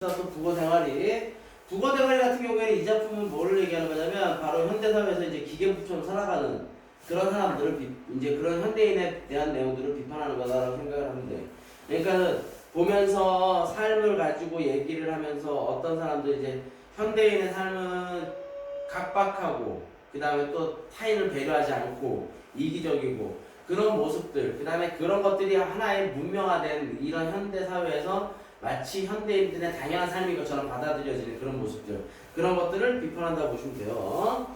또 국어 대가리. 국어 대가리 같은 경우에는 이 작품은 뭐를 얘기하는 거냐면 바로 현대사회에서 이제 기계부처럼 살아가는 그런 사람들을 이제 그런 현대인에 대한 내용들을 비판하는 거다라고 생각을 하면 돼. 그러니까 보면서 삶을 가지고 얘기를 하면서 어떤 사람들 이제 현대인의 삶은 각박하고 그 다음에 또 타인을 배려하지 않고 이기적이고 그런 모습들 그 다음에 그런 것들이 하나의 문명화된 이런 현대사회에서 마치 현대인들의 당연한 삶인 것처럼 받아들여지는 그런 모습들 그런 것들을 비판한다고 보시면 돼요.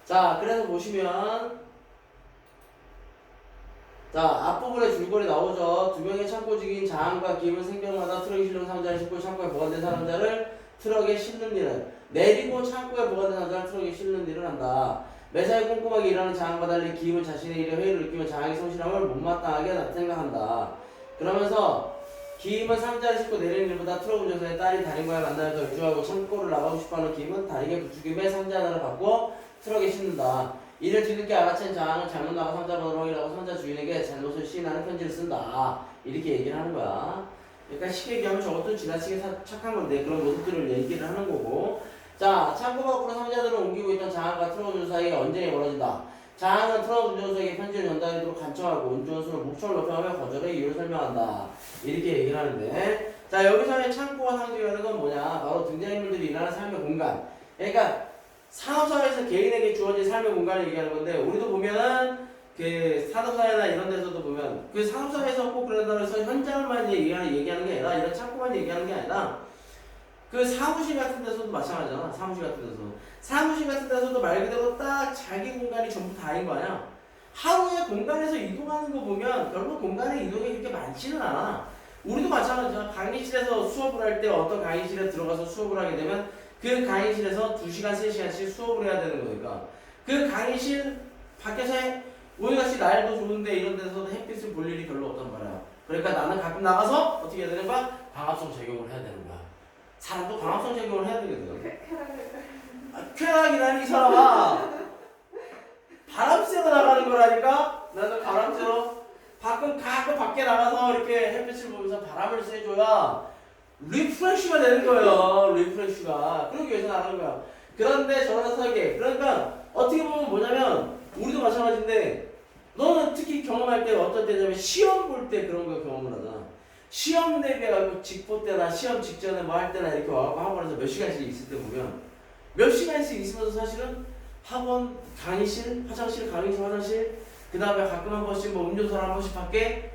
자 그래서 보시면 자 앞부분에 줄거리 나오죠. 두 명의 창고직인 장과 김은 생경마다 트럭에 실린 상자를 싣고 창고에 보관된 사람자를 트럭에 싣는 일을 내리고 창고에 보관된 상자를 트럭에 싣는 일을 한다. 매사에 꼼꼼하게 일하는 장과 달리 김은 자신의 일에 회의를 느끼며 장의 성실함을 못마땅하게 생각한다. 그러면서 김은 상자를 싣고 내리는 일보다 트럭 운전사의 딸이 다린과의 만남을 더 일조하고 창고를 나가고 싶어하는 김은 다리에 부추김에 상자 하나를 갖고 트럭에 싣는다. 이를 뒤늦게 알아챈 장은 잘못 나가 상자 번호를 확인하고 상자 주인에게 잘못을 시인하는 편지를 쓴다. 이렇게 얘기를 하는 거야. 그러니까 쉽게 얘기하면 저것도 지나치게 착한 건데 그런 모습들을 얘기를 하는 거고. 자, 창고 밖으로 상자들을 옮기고 있던 장과 트럭 운전사에게 언쟁이 벌어진다. 장은 트럭 운전수에게 편지를 전달하도록 간청하고 운전수는 목청을 높여가며 거절의 이유를 설명한다. 이렇게 얘기를 하는데 자 여기서의 창고와 상징이라는 건 뭐냐 바로 등장인물들이 일하는 삶의 공간 그러니까 산업사회에서 개인에게 주어진 삶의 공간을 얘기하는 건데 우리도 보면은 그 산업사회나 이런 데서도 보면 그 산업사회에서 꼭 그런다고 해서 현장을만 얘기하는 게 아니라 이런 창고만 얘기하는 게 아니라 그 사무실 같은 데서도 마찬가지잖아. 사무실 같은 데서도 말 그대로 딱 자기 공간이 전부 다인 거 아니야. 하루에 공간에서 이동하는 거 보면 별로 공간의 이동이 그렇게 많지는 않아. 우리도 마찬가지야. 강의실에서 수업을 할 때 어떤 강의실에 들어가서 수업을 하게 되면 그 강의실에서 2시간, 3시간씩 수업을 해야 되는 거니까 그 강의실 밖에서 오늘같이 날도 좋은데 이런 데서도 햇빛을 볼 일이 별로 없단 말이야. 그러니까 나는 가끔 나가서 어떻게 해야 되는 거야? 광합성 적용을 해야 되는 거야. 사람도 광합성 적용을 해야 되거든. 쾌락이라니 이 사람아. 바람 쐬러 나가는 거라니까? 나는 바람 쐬러 가끔 밖에 나가서 이렇게 햇빛을 보면서 바람을 쐬줘야 리프레쉬가 되는 거예요. 리프레쉬가. 그러기 위해서 나가는 거야. 그런데 저런 설계. 그러니까 어떻게 보면 뭐냐면 우리도 마찬가지인데 너는 특히 경험할 때 어떤 때냐면 시험 볼 때 그런 거 경험을 하잖아. 시험 대비하고 직보 때나 시험 직전에 뭐 할 때나 이렇게 와서 학원에서 몇 시간씩 있을 때 보면 몇 시간씩 있으면서 사실은 학원, 강의실, 화장실, 강의실, 화장실 그 다음에 가끔 한 번씩 뭐 음료수 한 번씩 밖에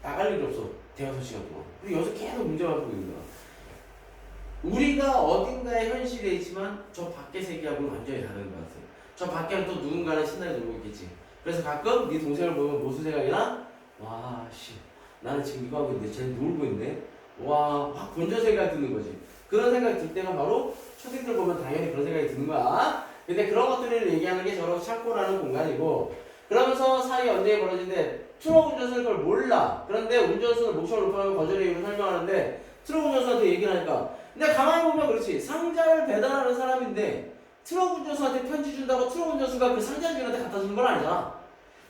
나갈 일이 없어. 대여섯 시간 동안. 그리고 여기서 계속 문제만 풀고 있는 거야. 우리가 어딘가에 현실에 있지만 저 밖의 세계하고는 완전히 다른 것 같아. 저 밖에는 또 누군가는 신나게 놀고 있겠지. 그래서 가끔 네 동생을 보면 무슨 생각이나? 와, 씨. 나는 지금 이거 하고 있는데 쟤는 놀고 있네? 와, 확 본전 생각이 드는 거지. 그런 생각이 들 때가 바로 초딩들 보면 당연히 그런 생각이 드는 거야. 근데 그런 것들을 얘기하는 게 저런 창고라는 공간이고 그러면서 사이 언쟁이 벌어지는데 트럭 운전수는 그걸 몰라. 그런데 운전수는 목청을 높여가며 거절의 이유를 설명하는데 트럭 운전수한테 얘기를 하니까 근데 가만히 보면 그렇지. 상자를 배달하는 사람인데 트럭 운전수한테 편지 준다고 트럭 운전수가 그 상자 주인한테 갖다 주는 건 아니잖아.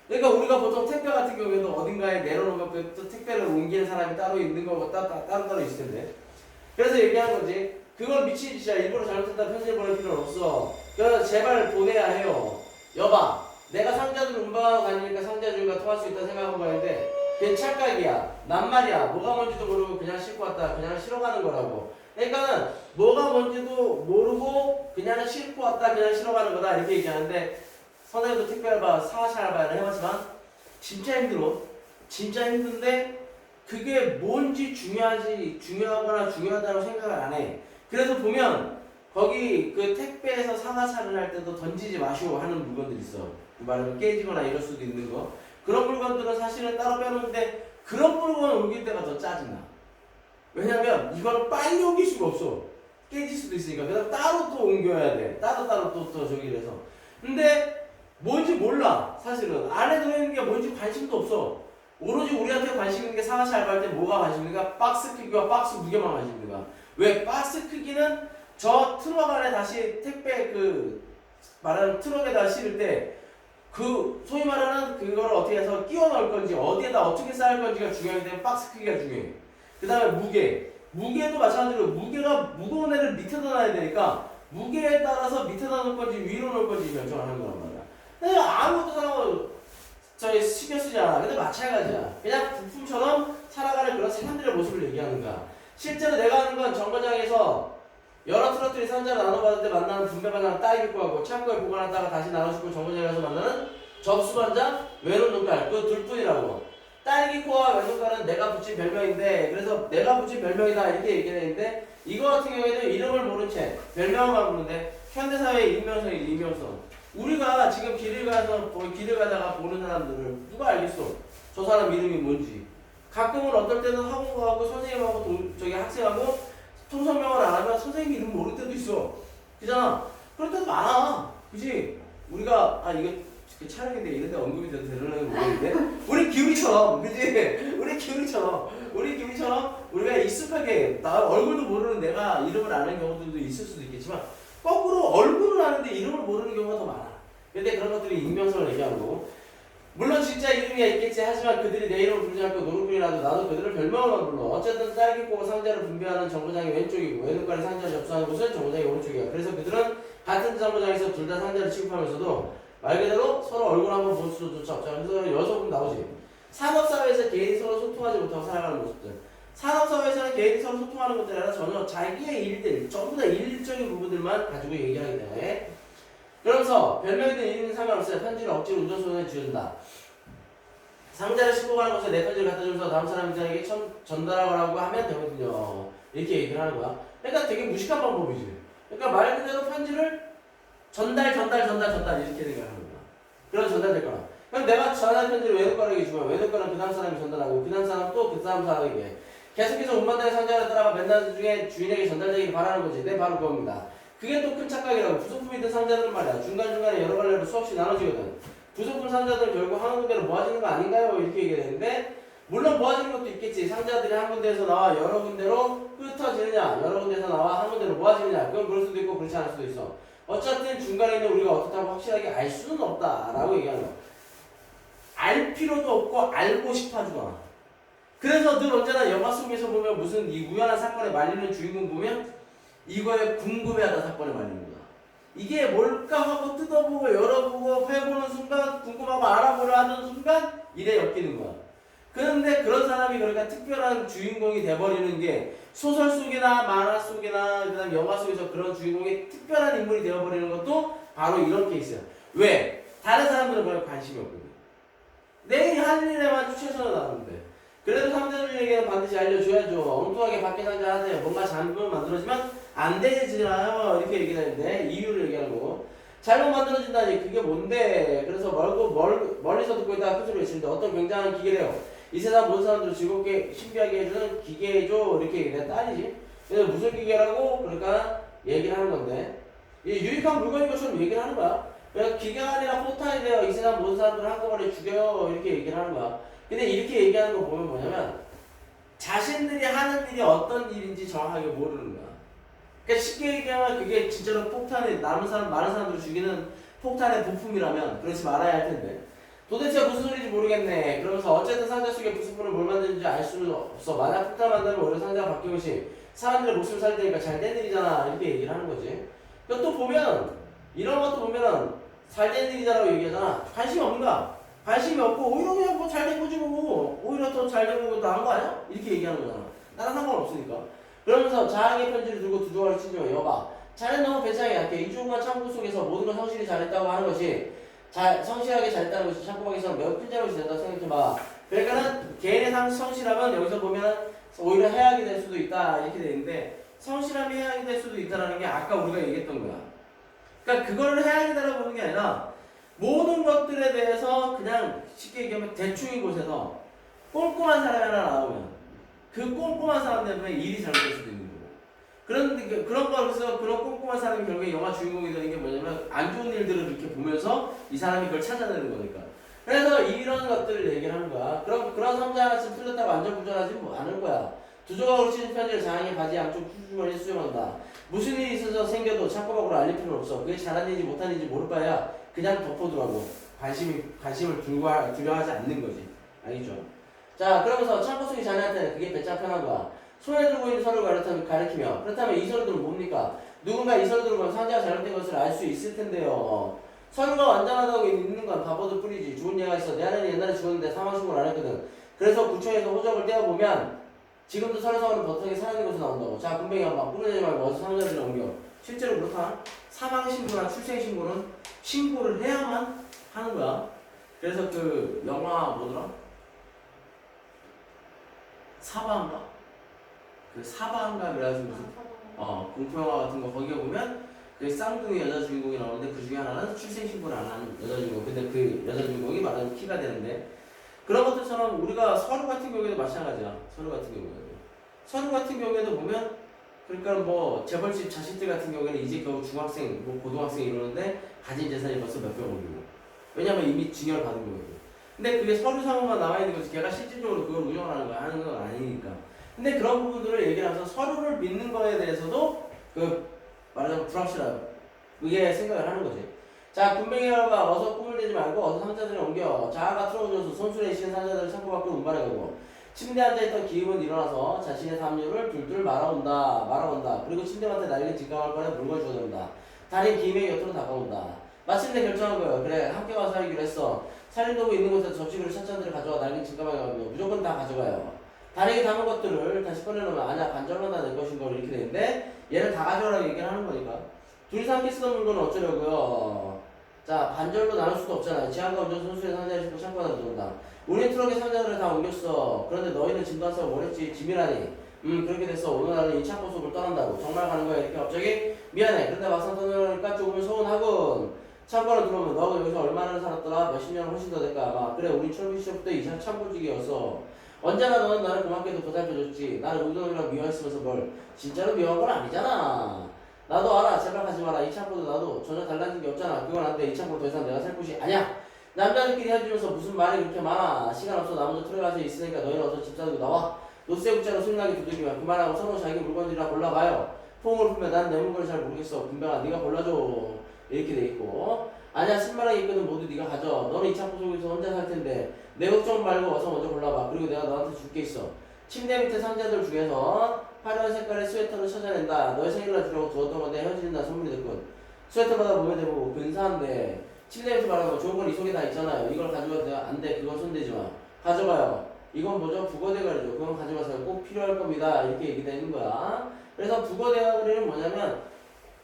그러니까 우리가 보통 택배 같은 경우에도 어딘가에 내려놓으면 또 택배를 옮기는 사람이 따로 있는 거고 따로 있을 텐데 그래서 얘기하는 거지. 그걸 미친 짓이야. 일부러 잘못했다 편지를 보낼 필요는 없어. 그래서 제발 보내야 해요. 여봐. 내가 상자들을 운반하고 다니니까 상자 주인과 통할 수 있다 생각하고 가는데 그게 착각이야. 난 말이야. 뭐가 뭔지도 모르고 그냥 싣고 왔다. 그냥 실어 가는 거라고. 그러니까는 뭐가 뭔지도 모르고 그냥 싣고 왔다. 그냥 실어 가는 거다. 이렇게 얘기하는데 선생님도 택배 알바, 사무실 알바를 해봤지만 진짜 힘들어. 진짜 힘든데 그게 뭔지 중요하거나 중요하다고 생각을 안 해. 그래서 보면 거기 그 택배에서 상하차를 할 때도 던지지 마시오 하는 물건들 있어. 말하면 깨지거나 이럴 수도 있는 거. 그런 물건들은 사실은 따로 빼놓는데 그런 물건을 옮길 때가 더 짜증나. 왜냐면 이걸 빨리 옮길 수가 없어. 깨질 수도 있으니까. 그래서 따로 또 옮겨야 돼. 따로 또 저기를 해서. 근데 뭔지 몰라. 사실은 안에 들어있는 게 뭔지 관심도 없어. 오로지 우리한테 관심 있는 게 상하차 알바할 때 뭐가 관심 있는가? 박스 크기와 박스 무게만 관심 있는가? 왜? 박스 크기는 저 트럭 안에 다시 택배 그 말하는 트럭에다 실을 때 그 소위 말하는 그걸 어떻게 해서 끼워 넣을 건지 어디에다 어떻게 쌓을 건지가 중요하기 때문에 박스 크기가 중요해. 그 다음에 무게 무게도 마찬가지로 무게가 무거운 애를 밑에다 놔야 되니까 무게에 따라서 밑에다 놓을 건지 위로 놓을 건지 결정하는 거란 말이야. 근데 아무것도 상관없어. 저희 신경 쓰지 않아. 근데 마찬가지야. 그냥 부품처럼 살아가는 그런 사람들의 모습을 얘기하는 거야. 실제로 내가 하는 건 정거장에서 여러 트로트리 상자를 나눠받을 때 만나는 분배반장 딸기코하고 창고에 보관하다가 다시 나눠주고 정거장에 가서 만나는 접수반장 외눈 눈깔 그 둘뿐이라고. 딸기코와 외눈깔은 내가 붙인 별명인데 그래서 내가 붙인 별명이다 이렇게 얘기했는데 이거 같은 경우에는 이름을 모른 채 별명만 부르는데 현대사회의 익명성. 우리가 지금 길을 가다가 보는 사람들을 누가 알겠어? 저 사람 이름이 뭔지. 가끔은 어떨 때는 학원가하고 선생님하고 저기 학생하고 통성명을 안 하면 선생님 이름 모를 때도 있어. 그잖아. 그럴 때도 많아. 그지? 우리가 이거 촬영인데 이런 데 언급이 돼도 되려는 모르겠는데 우리 기울이처럼 그지? 우리 기울이처럼 우리가 익숙하게 나 얼굴도 모르는 내가 이름을 아는 경우들도 있을 수도 있겠지만 거꾸로 얼굴을 아는데 이름을 모르는 경우가 더 많아. 근데 그런 것들이 익명성을 얘기하는 거고 물론 진짜 이름이 있겠지 하지만 그들이 내 이름을 부르지 않고 노름꾼이라도 나도 그들을 별명으로만 불러. 어쨌든 딸기꼬가 상자를 분배하는 정거장이 왼쪽이고 외눈깔이 상자를 접수하는 곳은 정거장이 오른쪽이야. 그래서 그들은 같은 정거장에서 둘 다 상자를 취급하면서도 말 그대로 서로 얼굴 한번 볼 수조차 없잖아. 그래서 여성분 나오지. 산업사회에서 개인이 서로 소통하지 못하고 살아가는 모습들. 산업사회에서는 개인이 서로 소통하는 것들이 아니라 전혀 자기의 일들, 전부 다 일적인 부분들만 가지고 얘기하기 때문에 그러면서 별명이든 이름은 상관없어요. 편지를 억지로 운전손에 쥐어준다. 상자를 싣고 가는 곳에 내 편지를 갖다 주면서 다음 사람들에게 전달하라고 하면 되거든요. 이렇게 얘기를 하는 거야. 그러니까 되게 무식한 방법이지. 그러니까 말 그대로 편지를 전달 이렇게 생각하는 거야. 그럼 전달될 거라. 그럼 내가 전할 편지를 외눈가락에 주면 외눈가락은 그 다음 사람이 전달하고 그 다음 사람 또 그 다음 사람에게 계속해서 운반대의 상자를 따라가 맨날 중에 주인에게 전달되길 바라는 거지. 네, 바로 그겁니다. 그게 또 큰 착각이라고. 부속품이든 상자들은 말이야. 중간중간에 여러 갈래로 수없이 나눠지거든. 부속품 상자들은 결국 한 군데로 모아지는 거 아닌가요? 이렇게 얘기했는데 물론 모아지는 것도 있겠지. 상자들이 한 군데에서 나와 여러 군데로 흩어지느냐 여러 군데에서 나와 한 군데로 모아지느냐 그건 그럴 수도 있고 그렇지 않을 수도 있어. 어쨌든 중간에 있는 우리가 어떻다고 확실하게 알 수는 없다라고 얘기하는 거야. 알 필요도 없고 알고 싶어 하지도 않아. 그래서 늘 언제나 영화 속에서 보면 무슨 이 우연한 사건에 말리는 주인공 보면 이거에 궁금해하다 사건에 말리는 거야. 이게 뭘까 하고 뜯어보고 열어보고 해보는 순간 궁금하고 알아보려 하는 순간 일에 엮이는 거야. 그런데 그런 사람이 그러니까 특별한 주인공이 돼버리는 게 소설 속이나 만화 속이나 그다음 영화 속에서 그런 주인공이 특별한 인물이 되어버리는 것도 바로 이런 케이스야. 왜? 다른 사람들은 그런 관심이 없거든. 내일 할 일에만 최선을 다하는데 그래도 상대들에게는 반드시 알려줘야죠. 엉뚱하게 밖에 상자 하세요. 뭔가 잘못 만들어지면 안 되지라요. 이렇게 얘기를 했는데 이유를 얘기하는 거고 잘못 만들어진다니 그게 뭔데? 그래서 멀리서 듣고 있다가 끝으로 외치는데 어떤 굉장한 기계래요. 이 세상 모든 사람들을 즐겁게 신비하게 해주는 기계죠. 이렇게 얘기해. 딸이지. 그래서 무슨 기계라고? 그러니까 얘기를 하는 건데 이 유익한 물건인 것처럼 얘기를 하는 거야. 그러니까 기계가 아니라 포탄이 되어 이 세상 모든 사람들을 한꺼번에 죽여요. 이렇게 얘기를 하는 거야. 근데 이렇게 얘기하는 거 보면 뭐냐면 자신들이 하는 일이 어떤 일인지 정확하게 모르는 거야. 그러니까 쉽게 얘기하면 그게 진짜로 폭탄에 많은 사람들을 죽이는 폭탄의 부품이라면 그렇지 말아야 할 텐데 도대체 무슨 소리인지 모르겠네. 그러면서 어쨌든 상자 속에 부속품을 뭘 만드는지 알 수는 없어. 만약 폭탄 만들면 오히려 상자가 바뀌는 것이 사람들의 목숨을 살릴 테니까 잘 된 일이잖아. 이렇게 얘기를 하는 거지. 또 보면 이런 것도 보면은 잘 된 일이다라고 얘기하잖아. 관심이 없는가? 관심이 없고 오히려 그냥 뭐 잘 된 거지 뭐. 오히려 더 잘 된 거고 나은 거 아니야? 이렇게 얘기하는 거잖아. 나랑 상관없으니까. 그러면서 자항의 편지를 들고 두 조각을 친지만 여봐. 자넨 너무 배짱이 약해. 이 조그만 창고 속에서 모든 걸 성실히 잘했다고 하는 것이 성실하게 잘했다는 것이 창고방에서 매우 큰 잘못이 된다고 생각해봐. 그러니까는 개인의 성실함은 여기서 보면 오히려 해악이 될 수도 있다 이렇게 돼 있는데 성실함이 해악이 될 수도 있다라는 게 아까 우리가 얘기했던 거야. 그러니까 그거를 해악이다라고 보는 게 아니라 모든 것들에 대해서 그냥 쉽게 얘기하면 대충인 곳에서 꼼꼼한 사람이 하나 나오면 그 꼼꼼한 사람 때문에 일이 잘못될 수도 있는 거고 그런데 그런 거에서 그런 꼼꼼한 사람이 결국에 영화 주인공이 되는 게 뭐냐면 안 좋은 일들을 이렇게 보면서 이 사람이 그걸 찾아내는 거니까 그래서 이런 것들을 얘기를 하는 거야. 그런 상자 하나씩 풀렸다고 안전부전하지 않을 거야. 두 조각으로 치는 편지를 자항의 바지 양쪽 푸주머니에 수정한다. 무슨 일이 있어서 생겨도 창고밖으로 알릴 필요는 없어. 그게 잘한 일인지 못한 일인지 모를 바에야 그냥 덮어두라고. 관심을 두려워하지 않는 거지. 알겠죠? 자, 그러면서 창고 속의 자네한테는 그게 배짱 편한 거야. 손에 들고 있는 서류를 가리키며 그렇다면 이 서류들은 뭡니까? 누군가 이 서류들을 보면 상자가 잘못된 것을 알 수 있을 텐데요. 서류가 완전하다고 있는 건 바보도 뿐이지. 좋은 예가 있어. 내 아내는 옛날에 죽었는데 사망신고를 안 했거든. 그래서 구청에서 호적을 떼어보면 지금도 서류상으로 버터하게 살아있는 것이 나온다고. 자, 군뱅이가 막 꾸며내지 말고 어서 상자들을 옮겨. 실제로 그렇다. 사망신고나 출생신고는 신고를 해야만 하는 거야. 그래서 그 영화 뭐더라? 사바한가? 그 사바한가 그래가지고 무슨 공포영화 같은 거 거기에 보면 그 쌍둥이 여자 주인공이 나오는데 그 중에 하나는 출생신고를 안 하는 여자 주인공. 근데 그 여자 주인공이 말하자면 키가 되는데 그런 것들처럼 우리가 서류 같은 경우에도 마찬가지야. 서류 같은 경우에도 보면 그러니까 뭐 재벌집 자식들 같은 경우에는 이제 겨우 중학생, 뭐 고등학생 이러는데 가진 재산이 벌써 몇백억이고 왜냐면 이미 증여를 받은 거거든. 근데 그게 서류상으로만 나와 있는 거지 걔가 실질적으로 그걸 운영을 하는 건 아니니까. 근데 그런 부분들을 얘기를 하면서 서류를 믿는 거에 대해서도 그 말하자면 불확실하고 그게 생각을 하는 거지. 자, 군뱅이가 어서 꿈을 대지 말고 어서 상자들을 옮겨. 자아가 틀어져서 손수레 시킨 상자들을 창고 밖으로 운반해가고 침대에 앉아있던 기임은 일어나서 자신의 담요를 둘둘 말아온다. 그리고 침대맡에 날개 직감할 거에 물건을 주워든다. 달인 기임의 곁으로 다가온다. 마침내 결정한 거예요. 그래, 함께 와서 살기로 했어. 살림도구 있는 곳에서 접시를 찻잔들을 가져와 날개 직감하게 하며 무조건 다 가져가요. 달인이 담은 것들을 다시 꺼내놓으면 아니야, 반절만 다 내 것인 걸 이렇게 되는데 얘를 다 가져가라고 얘기를 하는 거니까. 둘이서 함께 쓰던 물건은 어쩌려고요? 자, 반절로 나눌 수도 없잖아요. 지한과 운전 선수의 상자를 싣고 창고 하나 들어온다. 우리 트럭의 상자들을 다 옮겼어. 그런데 너희는 짐도 안 싸고 뭘 했지? 짐이라니. 그렇게 됐어. 오늘 나는 이 창고 속을 떠난다고. 정말 가는 거야? 이렇게 갑자기? 미안해. 그런데 막상 떠나니까 조금 서운하군. 창고로 들어오면 너하고 여기서 얼마나 살았더라? 몇십 년은 훨씬 더 될까? 아마. 그래, 우리 초등학교 시절부터 이상 창고직이었어. 언제나 너는 나를 고맙게도 보살펴줬지. 나를 우동이라고 미워했으면서 뭘. 진짜로 미워한 건 아니잖아. 나도 알아. 제발 가지 마라. 이 창고도 나도 전혀 달라진 게 없잖아. 그건 안 돼. 이 창고 더 이상 내가 살 곳이 아니야. 남자들끼리 해주면서 무슨 말이 그렇게 많아. 시간 없어. 나 먼저 틀에 가서 있으니까 너희는 어서 집 사들고 나와. 노쇠 국자로 소리나게 두들기면 그만하고 서로 자기 물건들이라 골라봐요. 포옹을 풀면 난 내 물건을 잘 모르겠어. 금방아 네가 골라줘. 이렇게 돼 있고. 아니야 10만원 있거든 모두 네가 가져. 너는 이 창고 속에서 혼자 살 텐데 내 걱정 말고 어서 먼저 골라봐. 그리고 내가 너한테 줄 게 있어. 침대 밑에 상자들 중에서 화려한 색깔의 스웨터를 찾아낸다. 너의 생일날 주려고 두었던 건데 헤어진다 선물이 됐군. 스웨터마다 몸에 대고 근사한데 침대 밑에 말하면 좋은 건 이 속에 다 있잖아요. 이걸 가져가도 돼. 안 돼. 그건 손대지 마. 가져가요. 이건 뭐죠? 북어대가리죠. 그건 가져가세요. 꼭 필요할 겁니다. 이렇게 얘기되는 거야. 그래서 북어대가리는 뭐냐면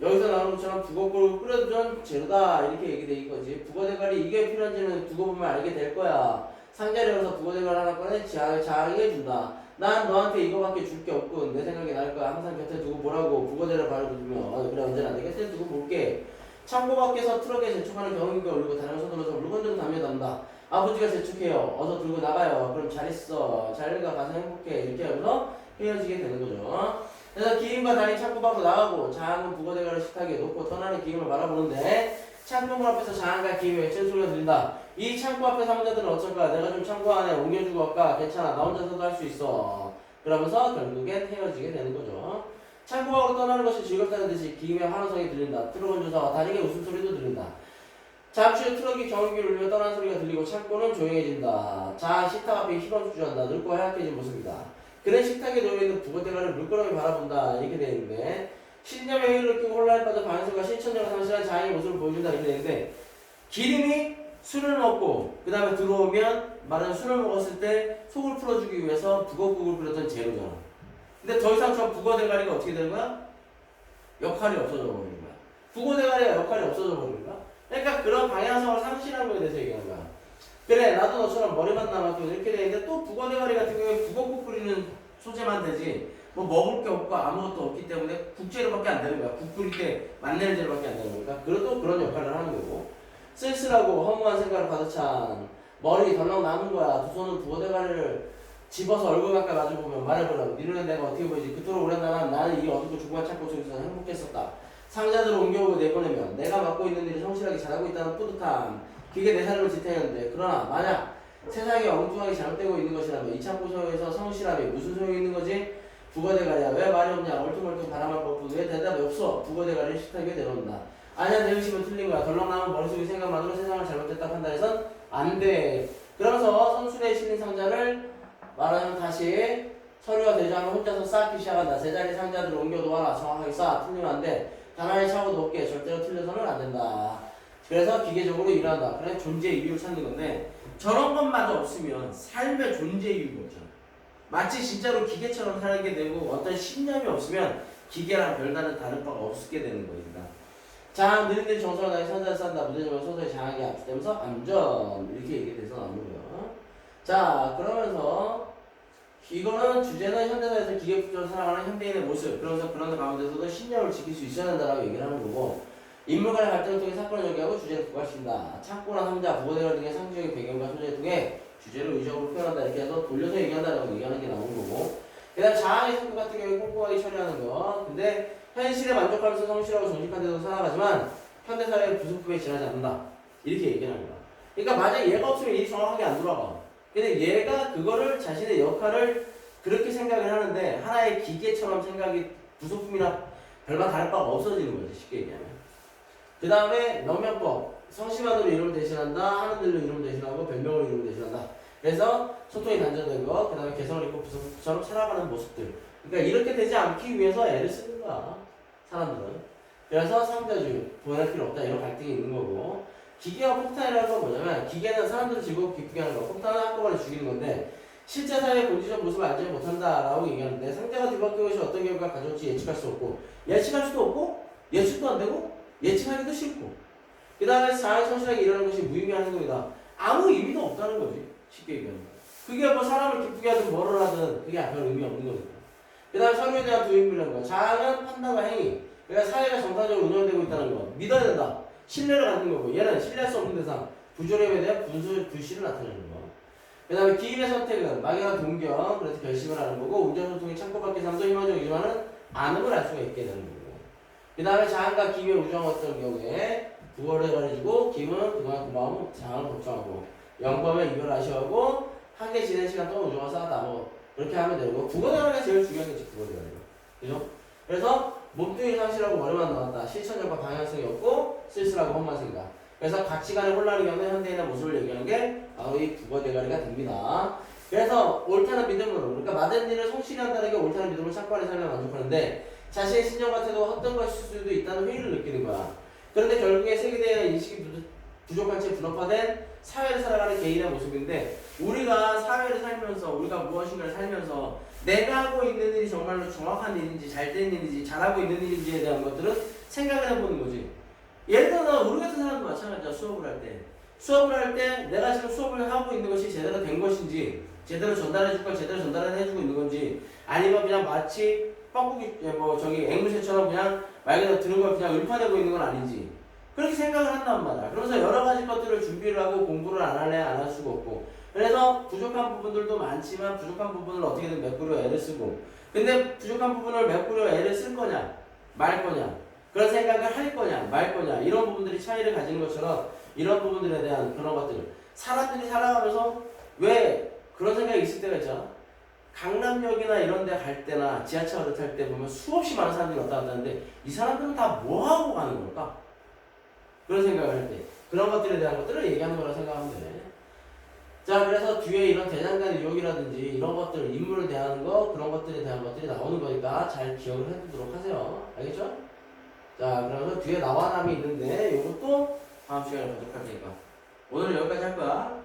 여기서 나오는 것처럼 북어국을 끓여두던 재료다. 이렇게 얘기돼 있거지. 북어대가리 이게 필요한지는 두고 보면 알게 될 거야. 상자를 열어서 북어대가리 하나 꺼내 자랑해 준다. 난 너한테 이거밖에 줄 게 없군. 내 생각이 날 거야. 항상 곁에 두고 보라고. 북어대를 바라고 두며 그래 언제나 내 곁에 두고 볼게. 창고 밖에서 트럭에 재촉하는 경운기가 울리고 다른 손으로서 물건들을 담여담다. 아버지가 재촉해요. 어서 들고 나가요. 그럼 잘 있어. 잘 가. 가서 행복해. 이렇게 하면서 헤어지게 되는 거죠. 그래서 기임과 달인 창고 밖으로 나가고 장은 북어대가리 식탁에 놓고 떠나는 기임을 바라보는데 창고문 앞에서 장과 기임의 외치는 소리가 들린다. 이 창고 앞에 상자들은 어쩔까? 내가 좀 창고 안에 옮겨주고 갈까? 괜찮아. 나 혼자서도 할 수 있어. 그러면서 결국엔 헤어지게 되는 거죠. 창고 밖으로 떠나는 것이 즐겁다는 듯이 기임의 환호성이 들린다. 트럭은 조사와 달인의 웃음소리도 들린다. 잠시 후 트럭이 경운기를 울리며 떠나는 소리가 들리고 창고는 조용해진다. 자, 식탁 앞에 희망주저한다. 늙고 하얗게진 모습이다. 그는 식탁에 놓여있는 북어대가리를 물끄러미 바라본다. 이렇게 되어 있는데 신념의 회의를 느끼고 혼란에 빠져 방해성과 실천력을 상실한 자아의 모습을 보여준다. 이렇게 되는데 기림이 술을 먹고 그 다음에 들어오면 말하자면 술을 먹었을 때 속을 풀어주기 위해서 북어국을 끓였던 재료잖아. 근데 더 이상 저 북어대가리가 어떻게 되는 거야? 역할이 없어져 버리는 거야. 북어대가리가 역할이 없어져 버리는 거야. 그러니까 그런 방향성을 상실한 거에 대해서 얘기하는 거야. 그래 나도 너처럼 머리만 남았고 이렇게 돼 있는데 또 북어대가리 같은 경우에 북어국 끓이는 소재만 되지 뭐 먹을 게 없고 아무것도 없기 때문에 국재료밖에 안 되는 거야. 국 끓일 때 만내는 재료밖에 안 되는 거니까 그래도 그런 역할을 하는 거고 쓸쓸하고 허무한 생각을 가득 찬 머리 덜렁 남은 거야. 두 손은 북어대가리를 집어서 얼굴 가까이 마주보면 말해보라고. 네 눈에 내가 어떻게 보이지? 그토록 오랜 나는 이 어둡고 조그만 창고 속에서 행복했었다. 상자들을 옮겨오고 내보내면 내가 맡고 있는 일을 성실하게 잘하고 있다는 뿌듯함 그게 내 삶을 지탱하는데 그러나 만약 세상이 엉뚱하게 잘못되고 있는 것이라면 이 창고 속에서 성실함이 무슨 소용이 있는 거지? 북어대가리야 왜 말이 없냐? 얼뚱얼뚱 바람할 법뿐 왜 대답이 없어? 북어대가리를 식탁 위에 내려온다. 아니야 내 의심은 틀린 거야. 덜렁 남은 머릿속의 생각만으로 세상을 잘못됐다 판단해선 안 돼. 그러면서 선수대에 실린 상자를 말하면 다시 서류가 되지 않으면 혼자서 쌓기 시작한다. 세 자리 상자들을 옮겨놓아라. 정확하게 쌓아. 틀리면 안 돼. 가만히 차고 높게. 절대로 틀려서는 안 된다. 그래서 기계적으로 일한다. 그래 존재 이유를 찾는 건데 저런 것마저 없으면 삶의 존재 이유가 없잖아. 마치 진짜로 기계처럼 살게 되고 어떤 신념이 없으면 기계랑 별다른 다른 바가 없게 되는 겁니다. 자, 느린들이 정서를 다해 선자를 싼다. 무대적으로 소설의 장악이 압축되면서 암전 이렇게 얘기돼서 나오는 거예요. 자, 그러면서 이거는 주제는 현대사에서 기계적으로 살아가는 현대인의 모습. 그러면서 그런 가운데서도 신념을 지킬 수 있어야 된다라고 얘기를 하는 거고 인물 간의 갈등을 통해 사건을 전개하고 주제를 부각시킨다. 창고나 상자, 부고대로 등의 상징적인 배경과 소재를 통해 주제를 의적으로 표현한다. 이렇게 해서 돌려서 얘기한다라고 얘기하는 게 나오는 거고 그 다음 자아의 성격 같은 경우에 꼼꼼하게 처리하는 거. 근데 현실에 만족하면서 성실하고 정직한 데서 살아가지만 현대사회의 부속품에 지나지 않는다. 이렇게 얘기하는 거야. 그러니까 만약 얘가 없으면 일이 정확하게 안 돌아가. 근데 얘가 그거를 자신의 역할을 그렇게 생각을 하는데 하나의 기계처럼 생각이 부속품이나 별반 다를 바가 없어지는 거지. 쉽게 얘기하면. 그 다음에 명명법. 성씨만으로 이름을 대신한다. 하는 들로 이름을 대신하고 별명으로 이름을 대신한다. 그래서 소통이 단절된 거. 그 다음에 개성을 잃고 부속품처럼 살아가는 모습들. 그러니까 이렇게 되지 않기 위해서 애를 쓰는 거야. 사람들은. 그래서 상자주의. 보낼 필요 없다. 이런 갈등이 있는 거고. 기계와 폭탄이라는 건 뭐냐면 기계는 사람들을 즐겁고 기쁘게 하는 거. 폭탄은 한꺼번에 죽이는 건데 실제 사회의 본질적 모습을 알지 못한다라고 얘기하는데 상자가 뒤바뀐 것이 어떤 결과를 가져올지 예측할 수 없고 예측할 수도 없고 예측도 안 되고 예측하기도 싫고 그 다음에 사회 성실하게 일하는 것이 무의미한 행동이다. 아무 의미도 없다는 거지. 쉽게 얘기하면. 그게 뭐 사람을 기쁘게 하든 뭐를 하든 그게 별 의미 없는 거니까. 그 다음에 서류에 대한 두인물이라는 거. 자아는 판단과 행위. 그러니까 사회가 정상적으로 운영되고 있다는 거. 믿어야 된다. 신뢰를 갖는 거고 얘는 신뢰할 수 없는 대상. 부조림에 대한 불신을 나타내는 거. 그 다음에 기인의 선택은 막연한 동경. 그래서 결심을 하는 거고 운전소통이 창고 밖의 삶도 희망적이지만은 안음을 알 수가 있게 되는 거고. 그 다음에 자한과 기임의 우정 어떤 경우에 부거를 해가지고 기임은 그동안 고마움 장을 걱정하고 영범의 이별 아쉬워하고 함께 지낸 시간 동안 우정을 쌓았다. 뭐 그렇게 하면 되고 부거대가리가 제일 중요한 게 부거대가리가. 그죠? 그래서 몸뚱이 상실하고 머리만 나왔다. 실천력과 방향성이 없고 쓸쓸하고 험한 생각. 그래서 가치관의 혼란이 겪는 현대인의 모습을 얘기하는 게 바로 이 부거대가리가 됩니다. 그래서 옳다는 믿음으로 그러니까 맡은 일을 성실히 한다는 게 옳다는 믿음으로 창고 안에 살면 만족하는데 자신의 신념 같아도 헛된 것일 수도 있다는 회의를 느끼는 거야. 그런데 결국에 세계에 대한 인식이 부족한 채 분업화된 사회를 살아가는 개인의 모습인데 우리가 사회를 살면서 우리가 무엇인가를 살면서 내가 하고 있는 일이 정말로 정확한 일인지 잘된 일인지 잘하고 있는 일인지에 대한 것들은 생각을 해보는 거지. 예를 들어 우리 같은 사람도 마찬가지야. 수업을 할 때 내가 지금 수업을 하고 있는 것이 제대로 된 것인지 제대로 전달해줄 걸 제대로 전달을 해주고 있는 건지 아니면 그냥 마치 뻐꾸기 뭐 저기 앵무새처럼 그냥 말 그대로 들은 걸 그냥 읊어내고 있는 건 아닌지 그렇게 생각을 한단 말이야. 그러면서 여러 가지 것들을 준비를 하고 공부를 안 할래 안 할 수가 없고 그래서 부족한 부분들도 많지만 부족한 부분을 어떻게든 메꾸려 애를 쓰고 근데 부족한 부분을 메꾸려 애를 쓸 거냐 말 거냐 그런 생각을 할 거냐 말 거냐 이런 부분들이 차이를 가지는 것처럼 이런 부분들에 대한 그런 것들 사람들이 살아가면서 왜 그런 생각이 있을 때가 있잖아. 강남역이나 이런 데 갈 때나 지하철을 탈 때 보면 수없이 많은 사람들이 왔다 갔다 하는데 이 사람들은 다 뭐하고 가는 걸까? 그런 생각을 할 때 그런 것들에 대한 것들을 얘기하는 거라 생각하면 돼. 자 그래서 뒤에 이런 대장간의 유혹이라든지 이런 것들 인물을 대하는 거 그런 것들에 대한 것들이 나오는 거니까 잘 기억을 해두도록 하세요. 알겠죠? 자 그러면서 뒤에 나와남이 있는데 이것도 다음 시간에 보도록 할 테니까 오늘 여기까지 할 거야.